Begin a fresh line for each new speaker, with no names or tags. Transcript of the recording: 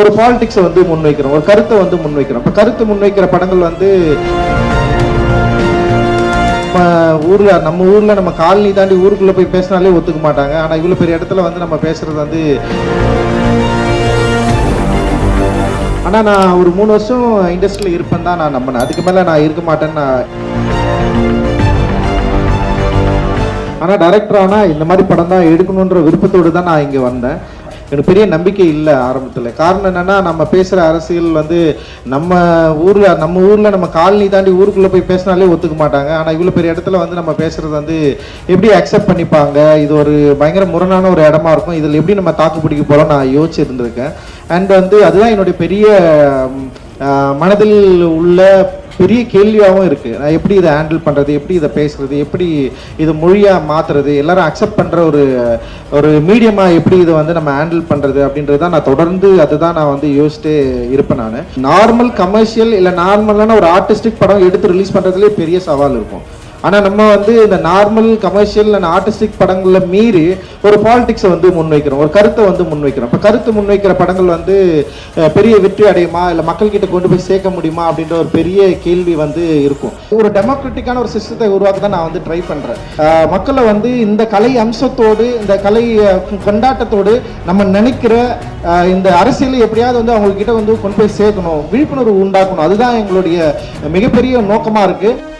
ஒரு பாலிடிக்ஸை வந்து முன்வைக்கிறோம், ஒரு கருத்தை வந்து முன்வைக்கிறோம். இப்போ கருத்து முன்வைக்கிற படங்கள் வந்து நம்ம ஊர்ல நம்ம காலனி தாண்டி ஊருக்குள்ள போய் பேசினாலே ஒத்துக்க மாட்டாங்க. ஆனா இவ்வளவு பெரிய இடத்துல வந்து நம்ம பேசுறது வந்து, ஆனா நான் ஒரு 3 வருஷம் இண்டஸ்ட்ரியில இருப்பேன் தான் நான் நம்பினேன். அதுக்கு மேல நான் இருக்க மாட்டேன்னு ஆனா டைரக்டர் ஆனா இந்த மாதிரி படம் தான் எடுக்கணுன்ற விருப்பத்தோடு தான் நான் இங்க வந்தேன். எனக்கு பெரிய நம்பிக்கை இல்லை ஆரம்பத்தில். காரணம் என்னன்னா, நம்ம பேசுகிற அரசியல் வந்து நம்ம ஊரில் நம்ம காலனி தாண்டி ஊருக்குள்ளே போய் பேசினாலே ஒத்துக்க மாட்டாங்க. ஆனால் இவ்வளோ பெரிய இடத்துல வந்து நம்ம பேசுகிறது வந்து எப்படி அக்செப்ட் பண்ணிப்பாங்க, இது ஒரு பயங்கர முரணான ஒரு இடமா இருக்கும், இதில் எப்படி நம்ம தாக்கு பிடிக்க போகிறோம் நான் யோசிச்சு இருந்திருக்கேன். அண்ட் வந்து அதுதான் என்னுடைய பெரிய மனதில் உள்ள பெரிய கேள்வியாகவும் இருக்குது. நான் எப்படி இதை ஹேண்டில் பண்ணுறது, எப்படி இதை பேசுகிறது, எப்படி இதை மொழியாக மாற்றுறது, எல்லாரும் அக்செப்ட் பண்ணுற ஒரு மீடியமாக எப்படி இதை வந்து நம்ம ஹேண்டில் பண்ணுறது அப்படின்றது தான் நான் தொடர்ந்து அதுதான் நான் வந்து யோசிச்சுட்டு இருப்பேன். நான் நார்மல் கமர்ஷியல் இல்லை நார்மலான ஒரு ஆர்டிஸ்டிக் படம் எடுத்து ரிலீஸ் பண்ணுறதுலேயே பெரிய சவால் இருக்கும். ஆனால் நம்ம வந்து இந்த நார்மல் கமர்ஷியல் அண்ட் ஆர்டிஸ்டிக் படங்களில் மீறி ஒரு பாலிடிக்ஸை வந்து முன்வைக்கிறோம், ஒரு கருத்தை வந்து முன்வைக்கிறோம். இப்போ கருத்து முன்வைக்கிற படங்கள் வந்து பெரிய வெற்றி அடையுமா, இல்லை மக்கள்கிட்ட கொண்டு போய் சேர்க்க முடியுமா அப்படின்ற ஒரு பெரிய கேள்வி வந்து இருக்கும். ஒரு டெமோக்ராட்டிக்கான ஒரு சிஸ்டத்தை உருவாக்க தான் நான் வந்து ட்ரை பண்ணுறேன். மக்களை வந்து இந்த கலை அம்சத்தோடு, இந்த கலை கொண்டாட்டத்தோடு நம்ம நினைக்கிற இந்த அரசியலை எப்படியாவது வந்து அவங்கக்கிட்ட வந்து கொண்டு போய் சேர்க்கணும், விழிப்புணர்வு உண்டாக்கணும். அதுதான் எங்களுடைய மிகப்பெரிய நோக்கமாக இருக்குது.